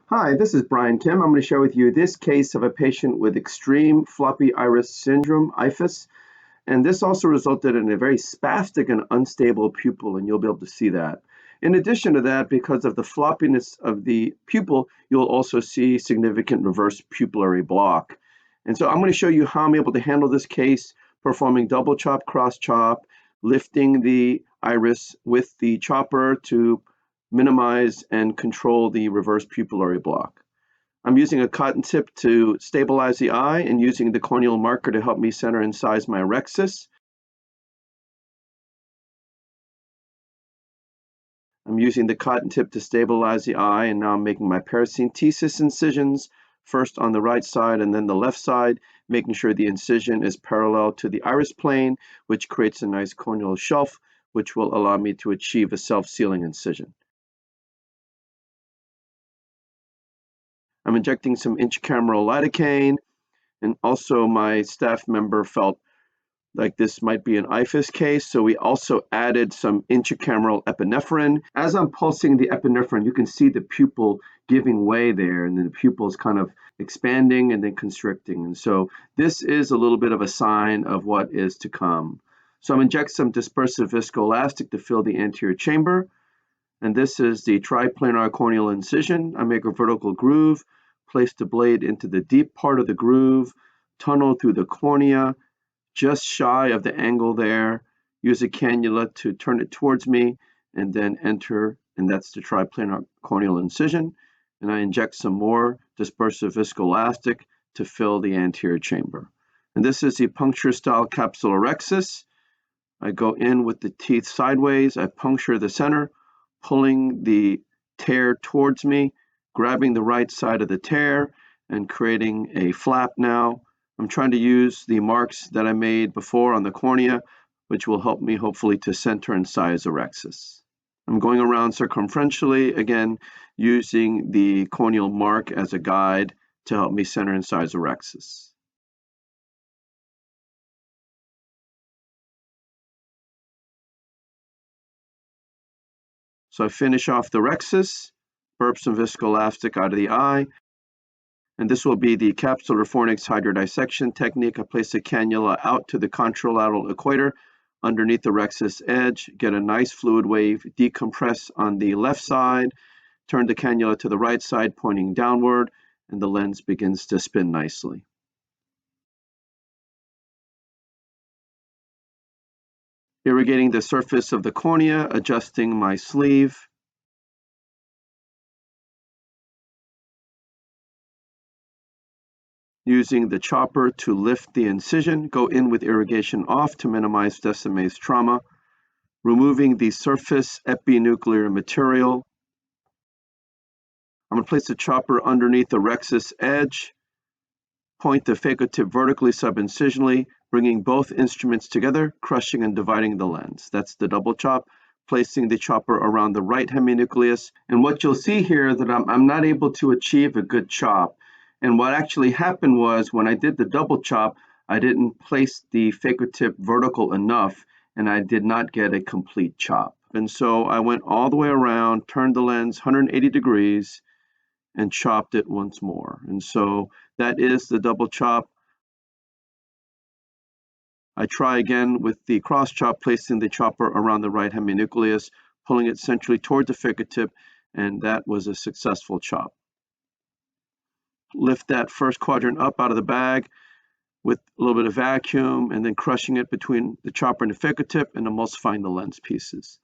Hi, this is Brian Kim. I'm going to share with you this case of a patient with extreme floppy iris syndrome, IFIS, and this also resulted in a very spastic and unstable pupil, and you'll be able to see that. In addition to that, because of the floppiness of the pupil, you'll also see significant reverse pupillary block. And so I'm going to show you how I'm able to handle this case, performing double chop, cross chop, lifting the iris with the chopper to minimize and control the reverse pupillary block. I'm using a cotton tip to stabilize the eye and using the corneal marker to help me center and size my rexus. I'm using the cotton tip to stabilize the eye, and now I'm making my paracentesis incisions, first on the right side and then the left side, making sure the incision is parallel to the iris plane, which creates a nice corneal shelf, which will allow me to achieve a self-sealing incision. I'm injecting some intracameral lidocaine, and also my staff member felt like this might be an IFIS case, so we also added some intracameral epinephrine. As I'm pulsing the epinephrine, you can see the pupil giving way there, and then the pupil is kind of expanding and then constricting. And so this is a little bit of a sign of what is to come. So I'm injecting some dispersive viscoelastic to fill the anterior chamber. And this is the triplanar corneal incision. I make a vertical groove, place the blade into the deep part of the groove, tunnel through the cornea, just shy of the angle there, use a cannula to turn it towards me, and then enter, and that's the triplanar corneal incision. And I inject some more dispersive viscoelastic to fill the anterior chamber. And this is the puncture style Capsulorexis. I go in with the teeth sideways, I puncture the center, pulling the tear towards me, grabbing the right side of the tear and creating a flap now. I'm trying to use the marks that I made before on the cornea, which will help me hopefully to center and size the rexus. I'm going around circumferentially, again, using the corneal mark as a guide to help me center and size the rexus. So I finish off the rexus, burp some viscoelastic out of the eye, and this will be the capsular fornix hydrodissection technique. I place a cannula out to the contralateral equator underneath the rexus edge, get a nice fluid wave, decompress on the left side, turn the cannula to the right side pointing downward, and the lens begins to spin nicely. Irrigating the surface of the cornea, adjusting my sleeve. Using the chopper to lift the incision, go in with irrigation off to minimize Descemet's trauma. Removing the surface epinuclear material. I'm going to place the chopper underneath the rexus edge, point the phaco tip vertically subincisionally, bringing both instruments together, crushing and dividing the lens. That's the double chop, placing the chopper around the right heminucleus. And what you'll see here that I'm not able to achieve a good chop. And what actually happened was when I did the double chop, I didn't place the phaco tip vertical enough, and I did not get a complete chop. And so I went all the way around, turned the lens 180 degrees, and chopped it once more. And so that is the double chop. I try again with the cross chop, placing the chopper around the right heminucleus, pulling it centrally toward the phaco tip, and that was a successful chop. Lift that first quadrant up out of the bag with a little bit of vacuum, and then crushing it between the chopper and the phaco tip and emulsifying the lens pieces.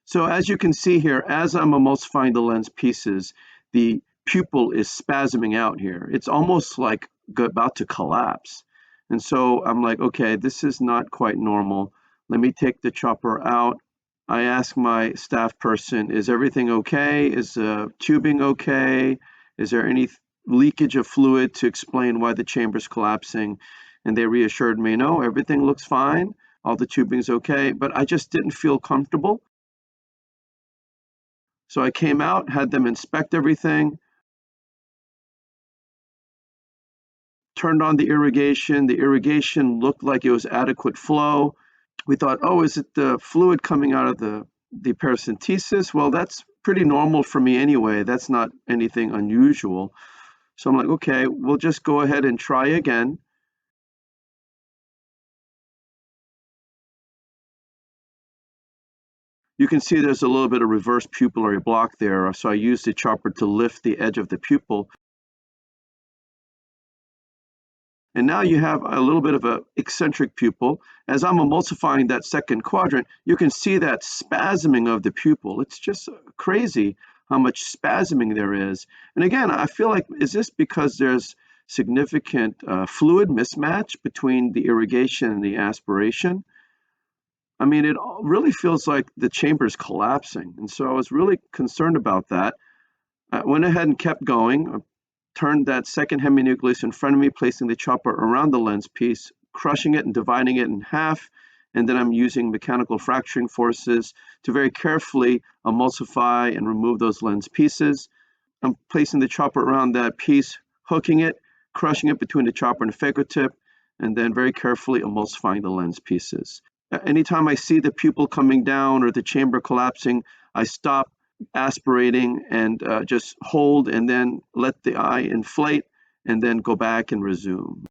So as you can see here, as I'm emulsifying the lens pieces, the pupil is spasming out here. It's almost like about to collapse. And so I'm like, okay, this is not quite normal. Let me take the chopper out. I ask my staff person, is everything okay? Is the tubing okay? Is there any leakage of fluid to explain why the chamber's collapsing? And they reassured me, no, everything looks fine. All the tubing's okay, but I just didn't feel comfortable. So I came out, had them inspect everything, turned on the irrigation. The irrigation looked like it was adequate flow. We thought, oh, is it the fluid coming out of the paracentesis? Well, that's pretty normal for me anyway. That's not anything unusual. So I'm like, okay, we'll just go ahead and try again. You can see there's a little bit of reverse pupillary block there, so I used the chopper to lift the edge of the pupil. And now you have a little bit of an eccentric pupil. As I'm emulsifying that second quadrant, you can see that spasming of the pupil. It's just crazy how much spasming there is. And again, I feel like, is this because there's significant fluid mismatch between the irrigation and the aspiration? I mean, it really feels like the chamber is collapsing. And so I was really concerned about that. I went ahead and kept going. Turned that second heminucleus in front of me, placing the chopper around the lens piece, crushing it and dividing it in half. And then I'm using mechanical fracturing forces to very carefully emulsify and remove those lens pieces. I'm placing the chopper around that piece, hooking it, crushing it between the chopper and the phaco tip, and then very carefully emulsifying the lens pieces. Anytime I see the pupil coming down or the chamber collapsing, I stop aspirating and just hold and then let the eye inflate and then go back and resume.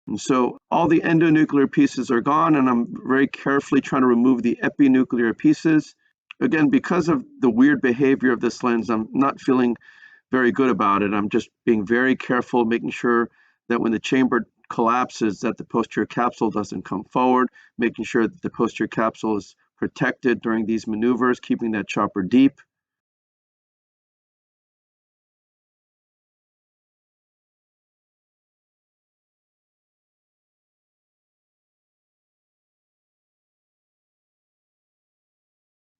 And so all the endonuclear pieces are gone, and I'm very carefully trying to remove the epinuclear pieces. Again, because of the weird behavior of this lens, I'm not feeling very good about it. I'm just being very careful, making sure that when the chamber collapses, that the posterior capsule doesn't come forward, making sure that the posterior capsule is protected during these maneuvers, keeping that chopper deep.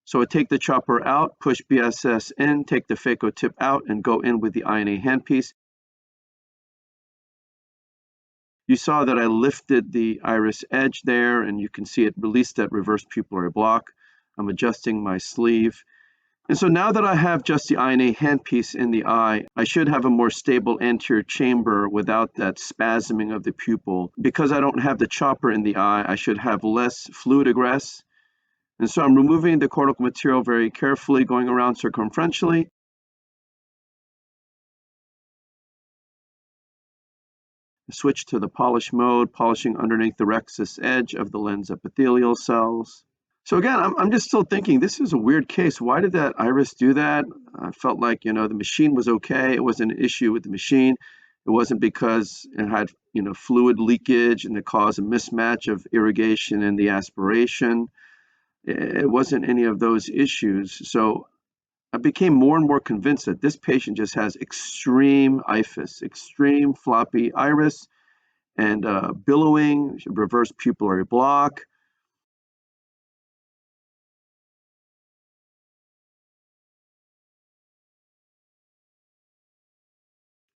So I take the chopper out, push BSS in, take the phaco tip out, and go in with the INA handpiece. You saw that I lifted the iris edge there, and you can see it released that reverse pupillary block. I'm adjusting my sleeve. And so now that I have just the INA handpiece in the eye, I should have a more stable anterior chamber without that spasming of the pupil. Because I don't have the chopper in the eye, I should have less fluid egress. And so I'm removing the cortical material very carefully, going around circumferentially. Switch to the polish mode, polishing underneath the rexus edge of the lens epithelial cells. So again, I'm just still thinking, this is a weird case. Why did that iris do that? I felt like, the machine was okay. It wasn't an issue with the machine. It wasn't because it had, fluid leakage and it caused a mismatch of irrigation and the aspiration. It wasn't any of those issues. So I became more and more convinced that this patient just has extreme IFIS, extreme floppy iris, and billowing, reverse pupillary block.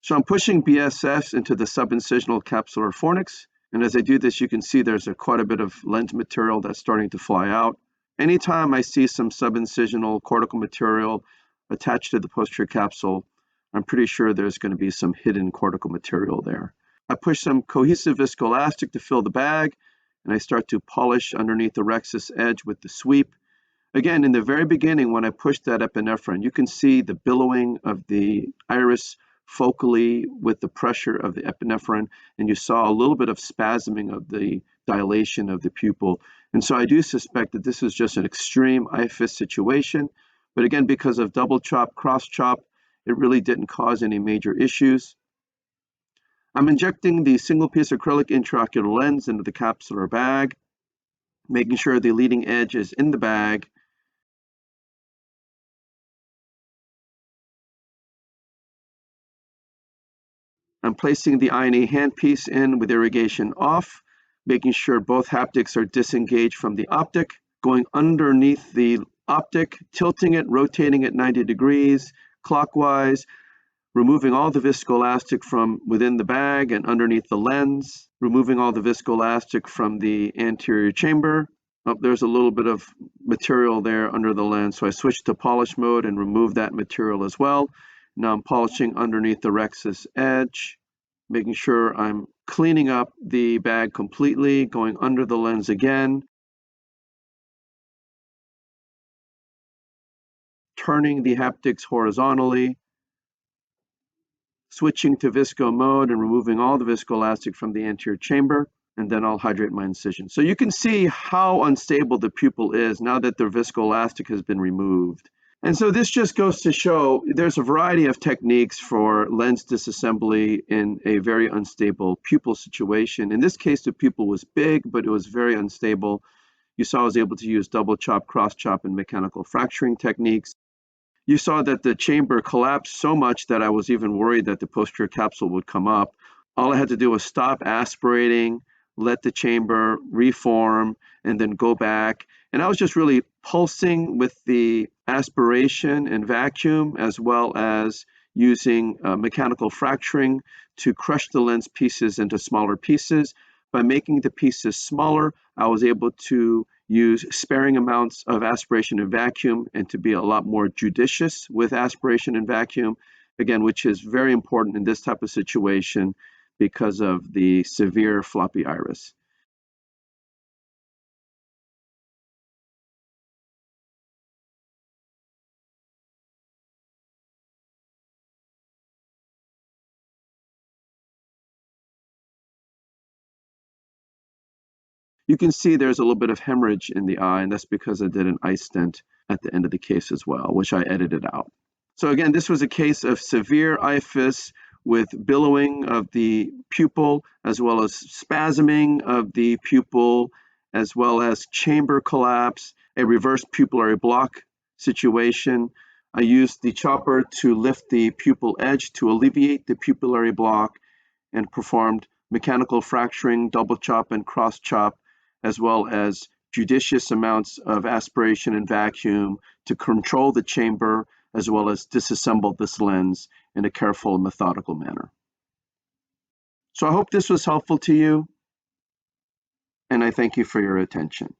So I'm pushing BSS into the subincisional capsular fornix. And as I do this, you can see there's quite a bit of lens material that's starting to fly out. Anytime I see some subincisional cortical material attached to the posterior capsule, I'm pretty sure there's going to be some hidden cortical material there. I push some cohesive viscoelastic to fill the bag, and I start to polish underneath the rexus edge with the sweep. Again, in the very beginning, when I pushed that epinephrine, you can see the billowing of the iris focally with the pressure of the epinephrine, and you saw a little bit of spasming of the dilation of the pupil. And so I do suspect that this is just an extreme IFIS situation. But again, because of double chop, cross chop, it really didn't cause any major issues. I'm injecting the single piece acrylic intraocular lens into the capsular bag, making sure the leading edge is in the bag. I'm placing the INA handpiece in with irrigation off, making sure both haptics are disengaged from the optic, going underneath the optic, tilting it, rotating it 90 degrees clockwise, removing all the viscoelastic from within the bag and underneath the lens, removing all the viscoelastic from the anterior chamber. Oh, there's a little bit of material there under the lens, so I switched to polish mode and removed that material as well. Now I'm polishing underneath the rexus edge, making sure I'm cleaning up the bag completely, going under the lens again, turning the haptics horizontally, switching to visco mode and removing all the viscoelastic from the anterior chamber, and then I'll hydrate my incision. So you can see how unstable the pupil is now that the viscoelastic has been removed. And so this just goes to show there's a variety of techniques for lens disassembly in a very unstable pupil situation. In this case, the pupil was big, but it was very unstable. You saw I was able to use double chop, cross chop, and mechanical fracturing techniques. You saw that the chamber collapsed so much that I was even worried that the posterior capsule would come up. All I had to do was stop aspirating, let the chamber reform, and then go back. And I was just really pulsing with the aspiration and vacuum, as well as using mechanical fracturing to crush the lens pieces into smaller pieces. By making the pieces smaller, I was able to use sparing amounts of aspiration and vacuum and to be a lot more judicious with aspiration and vacuum, again, which is very important in this type of situation because of the severe floppy iris. You can see there's a little bit of hemorrhage in the eye, and that's because I did an eye stent at the end of the case as well, which I edited out. So again, this was a case of severe IFIS with billowing of the pupil, as well as spasming of the pupil, as well as chamber collapse, a reverse pupillary block situation. I used the chopper to lift the pupil edge to alleviate the pupillary block and performed mechanical fracturing, double chop, and cross chop, as well as judicious amounts of aspiration and vacuum to control the chamber, as well as disassemble this lens in a careful and methodical manner. So I hope this was helpful to you, and I thank you for your attention.